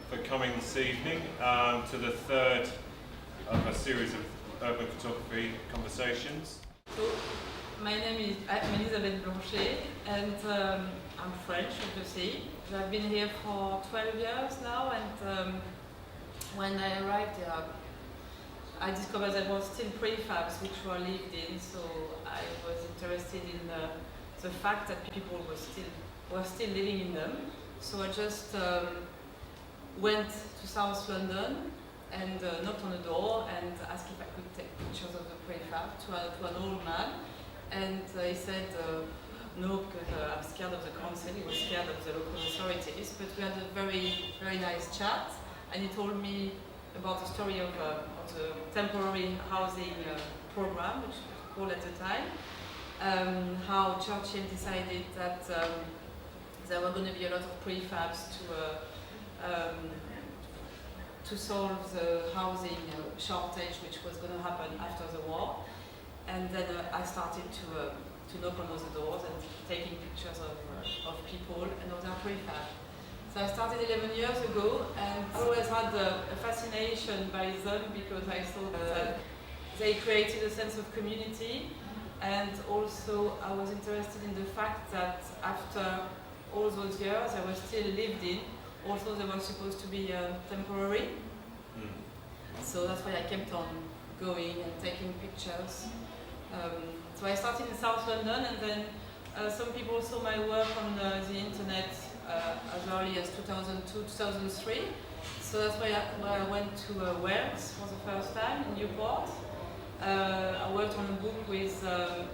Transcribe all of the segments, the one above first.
for coming this evening to the third of a series of urban photography conversations. So, my name is Elisabeth Blanchet, and I'm French, obviously. I've been here for 12 years now, and when I arrived here, I discovered there was still prefabs which were lived in, so I was interested in the fact that people were still living in them. So I just went to South London and knocked on the door and asked if I could take pictures of the prefab to an old man. And he said, no, because I'm scared of the council. He was scared of the local authorities. But we had a very, very nice chat. And he told me about the story of the temporary housing program, which was called at the time. How Churchill decided that there were going to be a lot of prefabs to solve the housing shortage which was going to happen after the war. And then I started to knock on those doors and taking pictures of people and of their prefab. So I started 11 years ago, and I always had a fascination by them because I thought they created a sense of community, and also I was interested in the fact that after all those years they were still lived in, also they were supposed to be temporary. So that's why I kept on going and taking pictures. So I started in South London, and then some people saw my work on the internet as early as 2002, 2003. So that's why I went to Wales for the first time in Newport. I worked on a book with a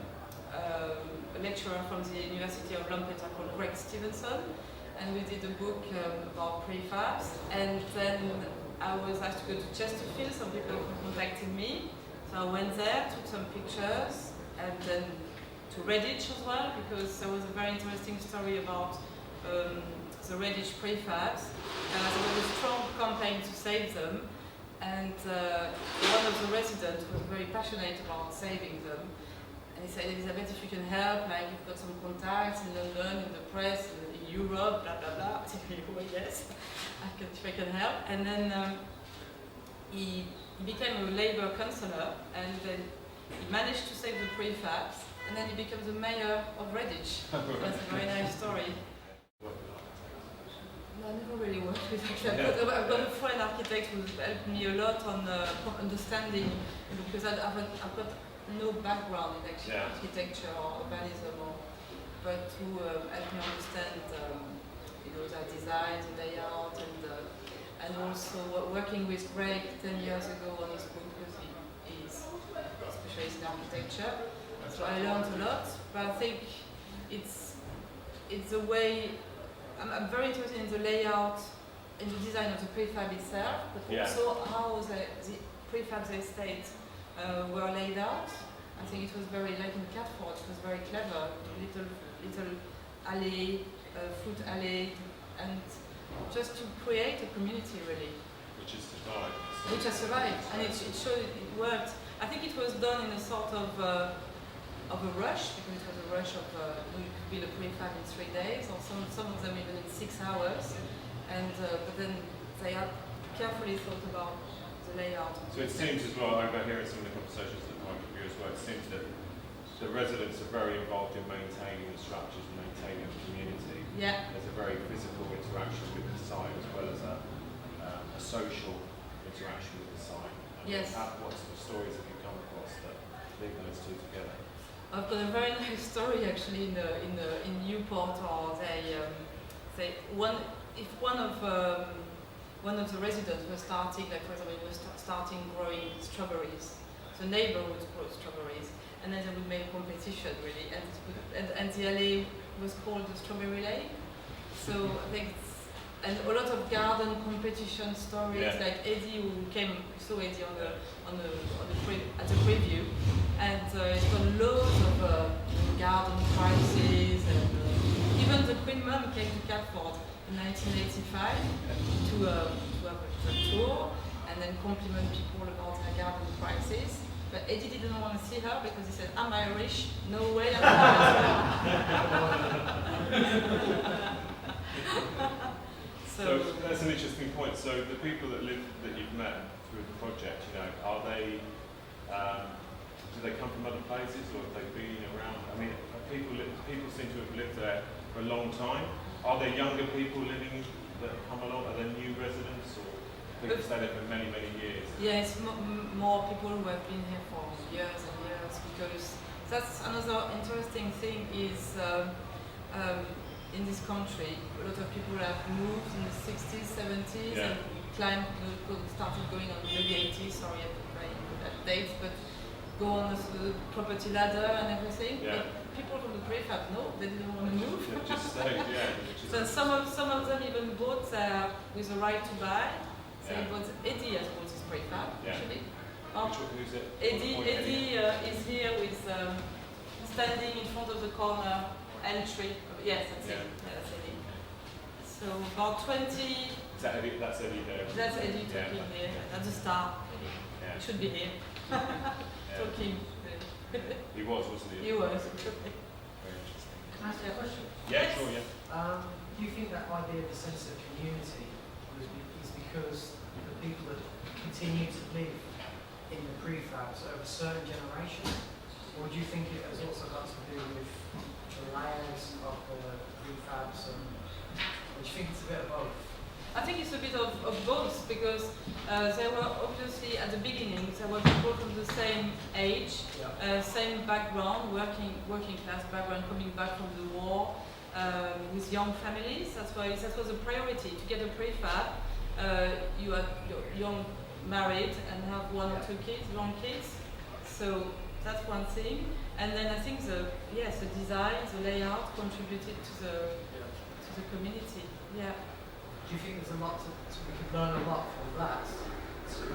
lecturer from the University of Lampeter called Greg Stevenson, and we did a book about prefabs. And then I was asked to go to Chesterfield. Some people contacted me, so I went there, took some pictures, and then to Redditch as well, because there was a very interesting story about the Redditch prefabs. There was a strong campaign to save them, and one of the residents was very passionate about saving them. And he said, Elisabeth, if you can help, like you've got some contacts in London, in the press, in Europe, blah blah blah. I said, well, yes, if I can help. And then he became a Labour councillor, and then he managed to save the prefabs, and then he became the mayor of Redditch. That's a very nice story. No, I never really worked with architects. I've got a friend architect who helped me a lot on understanding, because I've got no background in architecture or urbanism, but who helped me understand their design, the layout, and also working with Greg 10 years ago on his book, because he's a specialist in architecture. So I learned a lot, but I think it's a way. I'm very interested in the layout, in the design of the prefab itself, but also how the prefab estate were laid out. I think it was very, like in Catford, it was very clever. Little alley, foot alley, and just to create a community, really. Which has survived. Which has survived, and it showed it worked. I think it was done in a sort of a rush, because it was a rush of we could build a prefab in 3 days, or some of them even in 6 hours. And but then they had carefully thought about the layout. So it seems as well, over here in some of the conversations that might be as well, it seems that the residents are very involved in maintaining the structures and maintaining the community. Yeah. There's a very physical interaction with the site as well as a social interaction with the site. Yes. What sort of stories have you come across that link those two together? I've got a very nice story actually in Newport, or if one of the residents was starting, like for example, starting growing strawberries. The neighbor would grow strawberries, and then they would make a competition really, and the alley was called the Strawberry Lane. So I think and a lot of garden competition stories, like Eddie, who saw Eddie at the preview, and it's got loads of garden prizes, and even the Queen Mum came to Catford in 1985 to have a tour and then compliment people about her garden prizes. But Eddie didn't want to see her because he said, I'm Irish, no way I'm Irish. So that's an interesting point. So the people that you've met through the project, are they, do they come from other places or have they been around? I mean, people seem to have lived there for a long time. Are there younger people living that come along? Are there new residents or people stay there for many, many years? Yes, more people who have been here for years and years, because that's another interesting thing is in this country, a lot of people have moved in the 60s, 70s, and started going on maybe 80s, sorry, I'm not very good at dates, but go on the property ladder and everything. Yeah. But people from the prefab, no, they didn't want to move. They just stayed, yeah. So some of them even bought with a right to buy. So Eddie has bought his prefab, actually. Which one is it? Eddie is here with standing in front of the corner entry. Yes, that's it. Yeah, that's Eddie. So about 20. That's Eddie there. That's Eddie talking here. That's a star. Yeah. He should be here. Talking. He was, wasn't he? He was. Very interesting. Can I ask you a question? Yeah, sure, yeah. Do you think that idea of a sense of community is because the people that continue to live in the prefabs are of a certain generation? Or do you think it has also got to do with the layers of the prefabs? Or do you think it's a bit of both? I think it's a bit of both, because there were obviously at the beginning there were people from the same age, same background, working class background, coming back from the war, with young families. That's why that was a priority to get a prefab. You had young married and have one or two kids, young kids. So that's one thing. And then I think the design, the layout contributed to the community. Yeah. Do you think there's a lot we could learn a lot from that? To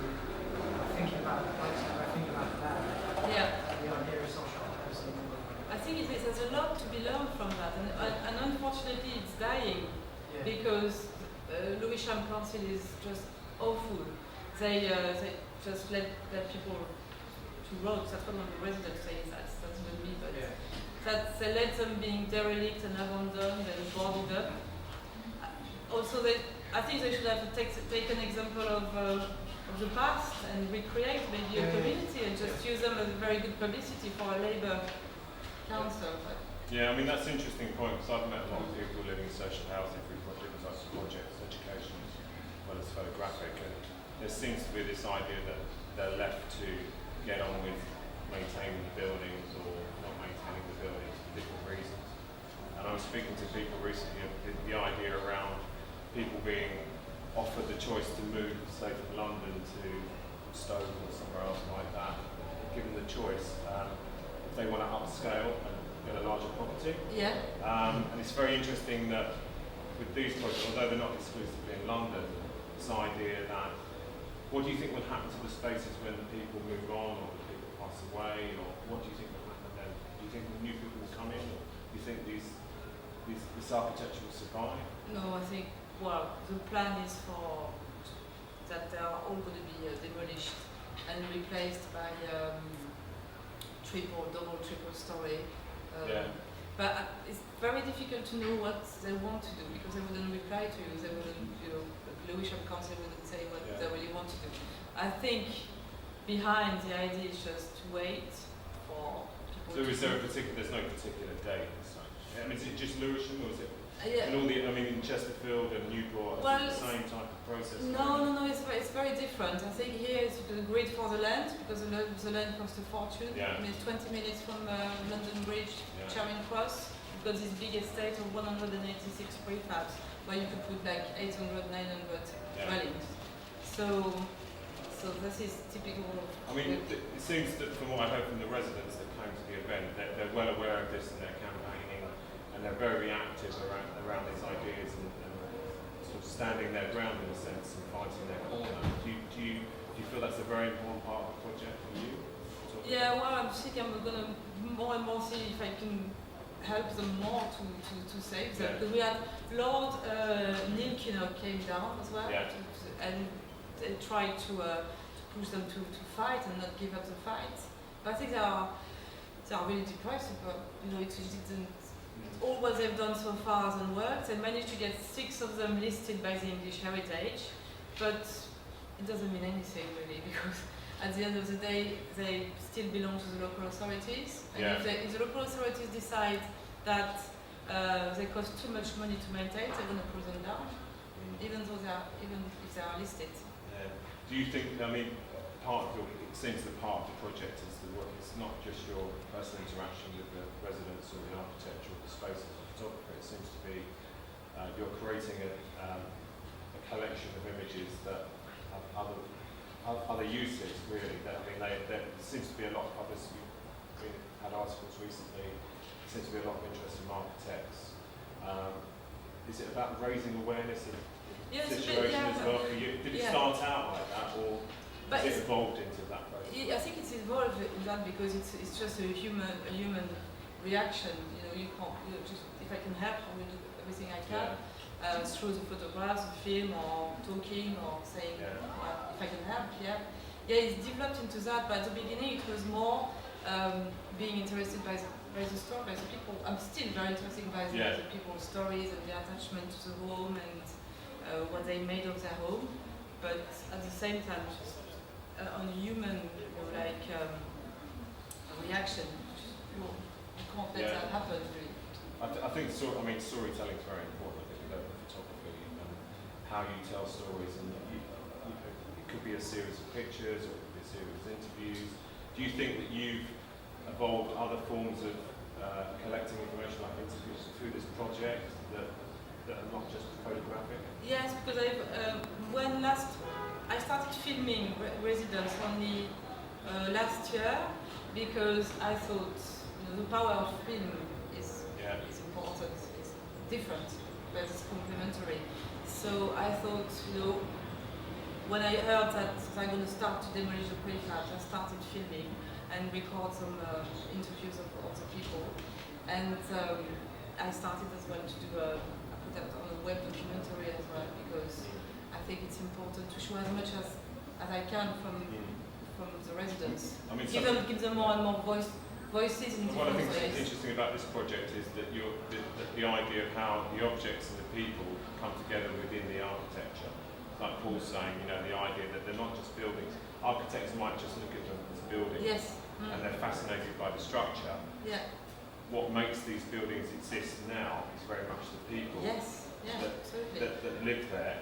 thinking about the place, thinking about that. Yeah. The idea of social housing. I think there's a lot to be learned from that, and unfortunately it's dying because Lewisham Council is just awful. They just let people to road. That's one of the residents saying that. That's not me, but that they let them being derelict and abandoned and boarded up. Also, I think they should have take an example of the past and recreate maybe a community and just use them as a very good publicity for a Labour council. Yeah, I mean that's an interesting point because I've met a lot of people living in social housing through projects, education, as well as photographic, and there seems to be this idea that they're left to get on with maintaining the buildings or not maintaining the buildings for different reasons. And I was speaking to people recently of the idea around people being offered the choice to move, say, from London to Stoke or somewhere else like that, given the choice, if they want to upscale and get a larger property. Yeah. And it's very interesting that with these projects, although they're not exclusively in London, this idea that what do you think will happen to the spaces when the people move on or the people pass away, or what do you think will happen then? Do you think new people will come in, or do you think this architecture will survive? No, I think, the plan is for that they are all going to be demolished and replaced by triple story. But it's very difficult to know what they want to do because they wouldn't reply to you. They wouldn't, Lewisham Council wouldn't say what they really want to do. I think behind the idea is just to wait for people. So is there there's no particular date as such? I mean, is it just Lewisham or is it? Yeah. And in Chesterfield and Newport, the same type of process? No, it's very different. I think here it's great for the land because the land costs a fortune. Yeah. I mean, it's 20 minutes from London Bridge, Charing Cross. You've got this big estate of 186 prefabs where you could put like 800, 900 dwellings. So this is typical. I mean, it seems that from what I heard from the residents that came to the event, they're well aware of this and they're campaigning. And they're very active around these ideas and sort of standing their ground in a sense and fighting their corner. Do you feel that's a very important part of the project for you? Yeah, I'm thinking I'm going to more and more see if I can help them more to save them. Because we had Lord Neil Kinnock came down as well, and they tried to push them to fight and not give up the fight. But I think they are really depressed, but it didn't all what they've done so far hasn't worked. They managed to get 6 of them listed by the English Heritage, but it doesn't mean anything really, because at the end of the day they still belong to the local authorities, and if the local authorities decide that they cost too much money to maintain, they're going to pull them down, even if they are listed. Do you think, I mean, it seems that part of the project is the work, it's not just your personal interaction with the residents or the architecture or the space of the photographer, it seems to be you're creating a collection of images that have other uses really. That, I mean, there seems to be a lot of others, we've had articles recently, there seems to be a lot of interest from architects. Is it about raising awareness of situation as well for you? Did it start out like that, or has it evolved into that process? I think it's evolved in that because it's just a human reaction. You can't. Just if I can help, I will do everything I can through the photographs, the film, or talking, or saying if I can help. It's developed into that. But at the beginning, it was more being interested by the story, by the people. I'm still very interested by the people's stories and their attachment to the home and what they made of their home, but at the same time, just on a human reaction, you can't let that happen. Really. I think storytelling is very important. I think about photography and how you tell stories, and it could be a series of pictures or it could be a series of interviews. Do you think that you've evolved other forms of collecting information like interviews through this project that are not just photographic? Yes, because when I started filming residents only last year, because I thought the power of film is important, it's different, but it's complementary. So I thought, when I heard that I'm going to start to demolish the prefabs, I started filming and record some interviews of other people, and I started as well to do I put that on a web documentary as well, because I think it's important to show as much as I can from the residents. I mean, give them more and more voices in different ways. What I think is interesting about this project is that the idea of how the objects and the people come together within the architecture. Like Paul's saying, the idea that they're not just buildings. Architects might just look at them as buildings, and they're fascinated by the structure. What makes these buildings exist now is very much the people that live there.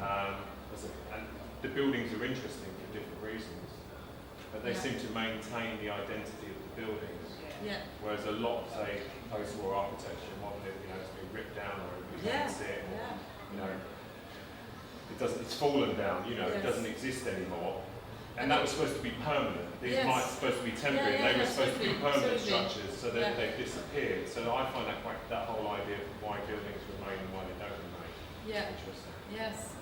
And the buildings are interesting for different reasons, but they seem to maintain the identity of the buildings. Whereas a lot, say, post-war architecture, modern, it's been ripped down or everybody hates it. It's fallen down. It doesn't exist anymore. And that was supposed to be permanent. These might be supposed to be temporary. They were supposed to be permanent structures, so that they've disappeared. So I find that whole idea of why buildings remain and why they don't remain interesting. Yes.